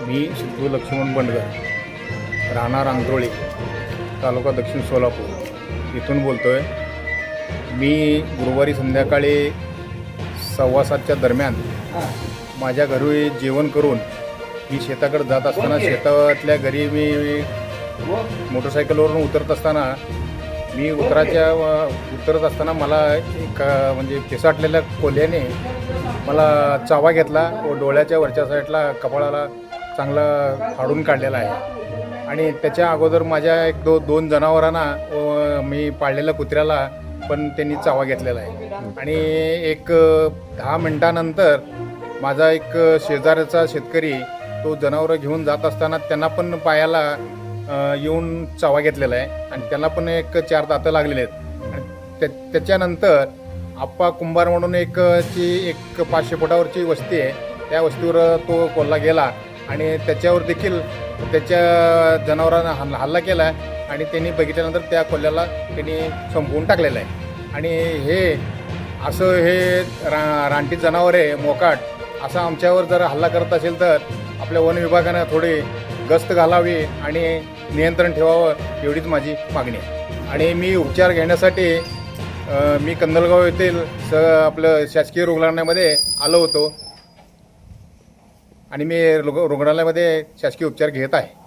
मी सिद्धू लक्ष्मण बंडगर, राहणार आंधरोळी, तालुका दक्षिण सोलापूर इथून बोलतो आहे। मी गुरुवारी संध्याकाळी 6:15च्या दरम्यान माझ्या घरी जेवण करून मी शेताकडे जात असताना शेतातल्या घरी मी मोटरसायकलवरून उतरत असताना उतरत असताना मला एक म्हणजे पिसाटलेल्या कोल्ह्याने मला चावा घेतला व डोळ्याच्या वरच्या साईडला कपाळाला चांगला फाडून काढलेला आहे। आणि त्याच्या अगोदर माझ्या दोन जनावरांना मी पाळलेल्या कुत्र्याला पण त्यांनी चावा घेतलेला आहे। आणि एक 10 मिनिटानंतर माझा एक शेजारचा शेतकरी तो जनावरं घेऊन जात असताना त्यांना पण पायाला येऊन चावा घेतलेला आहे आणि त्यांना पण एक 4 दातं लागलेले आहेत। आणि त्याच्यानंतर आप्पा कुंभार म्हणून एक 500 फुटावरची वस्ती आहे, त्या वस्तीवर तो कोल्हा गेला आणि त्याच्यावर देखील त्याच्या जनावरांना हल्ला केला आहे आणि त्यांनी बघितल्यानंतर त्या कोल्ह्याला त्यांनी संपवून टाकलेलं आहे। आणि हे रानटी जनावर आहे मोकाट, असा आमच्यावर जर हल्ला करत असेल तर आपल्या वन विभागानं थोडी गस्त घालावी आणि नियंत्रण ठेवावं, एवढीच माझी मागणी आहे। आणि मी उपचार घेण्यासाठी मी कंदलगाव येथील आपलं शासकीय रुग्णालयामध्ये आलो होतो आणि मी रुग्णालयामध्ये शासकीय उपचार घेत आहे।